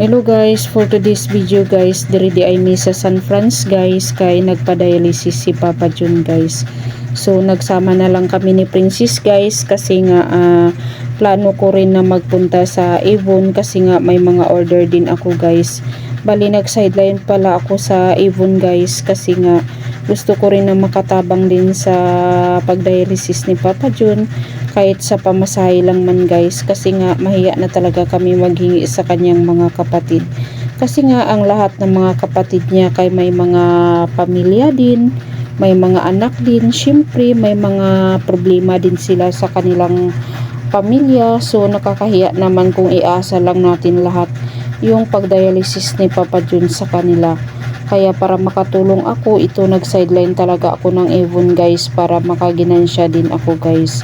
Hello guys, for today's video guys, diri di ay mi sa San Franz guys, kay nagpa-dialysis si Papa Jun guys. So nagsama na lang kami ni Princess guys kasi nga plano ko rin na magpunta sa Avon kasi nga may mga order din ako guys. Bali nag-sideline pala ako sa Avon guys kasi nga gusto ko rin na makatabang din sa pag-dialysis ni Papa Jun kahit sa pamasahe lang man guys, kasi nga mahiya na talaga kami maghingi sa kanyang mga kapatid, kasi nga ang lahat ng mga kapatid niya kay may mga pamilya din, may mga anak din, syempre may mga problema din sila sa kanilang pamilya. So nakakahiya naman kung iasa lang natin lahat yung pagdialysis ni Papa Jun sa kanila. Kaya para makatulong ako, ito nag-sideline talaga ako ng Avon guys para makaginansya din ako guys.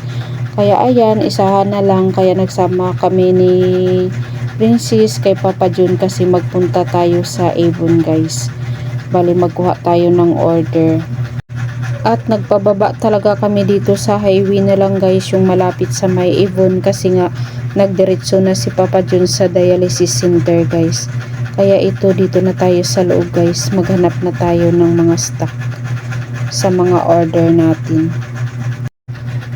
Kaya ayan, isahan na lang, kaya nagsama kami ni Princess kay Papa Jun kasi magpunta tayo sa Avon guys. Bali magkuha tayo ng order. At nagpababa talaga kami dito sa highway na lang guys, yung malapit sa may Avon, kasi nga nagdiretso na si Papa Jun sa dialysis center guys. Kaya ito, dito na tayo sa loob guys, maghanap na tayo ng mga stock sa mga order natin.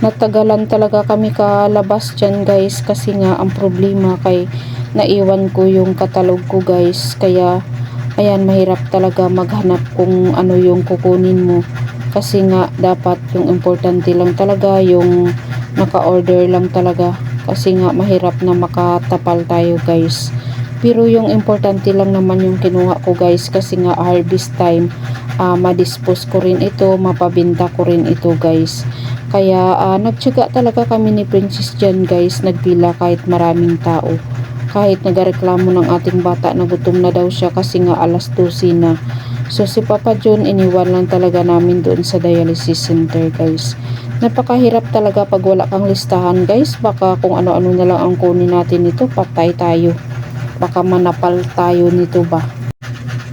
Natagalan talaga kami kalabas dyan guys, kasi nga ang problema kay naiwan ko yung katalog ko guys. Kaya ayan, mahirap talaga maghanap kung ano yung kukunin mo, kasi nga dapat yung importante lang talaga yung naka-order lang talaga, kasi nga mahirap na makatapal tayo guys. Pero yung importante lang naman yung kinuha ko guys, kasi nga harvest time, madispose ko rin ito, mapabinta ko rin ito guys. Kaya nagtyaga talaga kami ni Princess dyan guys, nagpila kahit maraming tao. Kahit nagareklamo ng ating bata na gutom na daw siya kasi nga alas 12 na. So si Papa Jun iniwan lang talaga namin doon sa dialysis center guys. Napakahirap talaga pag wala kang listahan guys, baka kung ano-ano na lang ang kunin natin nito, patay tayo. Baka manapal tayo nito ba.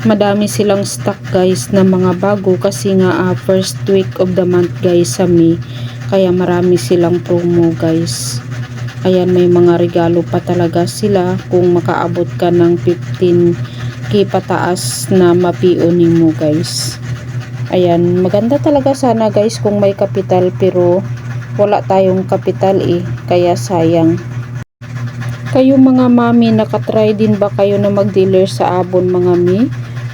Madami silang stock guys na mga bago, kasi nga first week of the month guys sa May, kaya marami silang promo guys. Ayan, may mga regalo pa talaga sila kung makaabot ka ng 15k pataas na mapio mo guys. Ayan, maganda talaga sana guys kung may kapital, pero wala tayong kapital kaya sayang. Kayo mga mami, nakatry din ba kayo na mag-dealer sa Avon mga mi?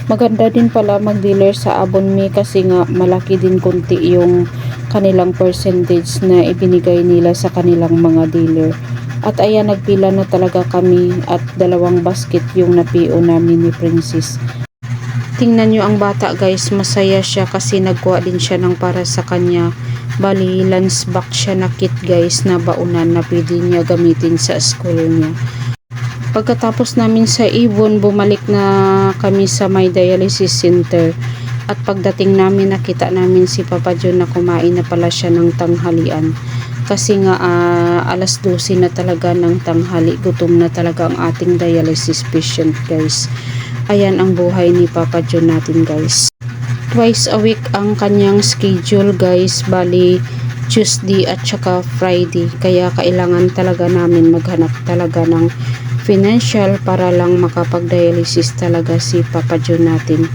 Maganda din pala mag-dealer sa Avon mi, kasi nga malaki din konti yung kanilang percentage na ibinigay nila sa kanilang mga dealer. At ayan, nagpila na talaga kami at 2 basket yung napio namin ni Princess. Tingnan nyo ang bata guys, masaya siya kasi nagkuha din siya ng para sa kanya. Bali, lunch box siya na kit guys, na baunan na pwede niya gamitin sa school niya. Pagkatapos namin sa Avon, bumalik na kami sa my dialysis center. At pagdating namin, nakita namin si Papa Jun na kumain na pala siya ng tanghalian. Kasi nga alas 12 na talaga ng tanghali, gutom na talaga ang ating dialysis patient guys. Ayan ang buhay ni Papa Jun natin guys. Twice a week ang kanyang schedule guys, bali Tuesday at saka Friday. Kaya kailangan talaga namin maghanap talaga ng financial para lang makapag-dialysis talaga si Papa Jun natin.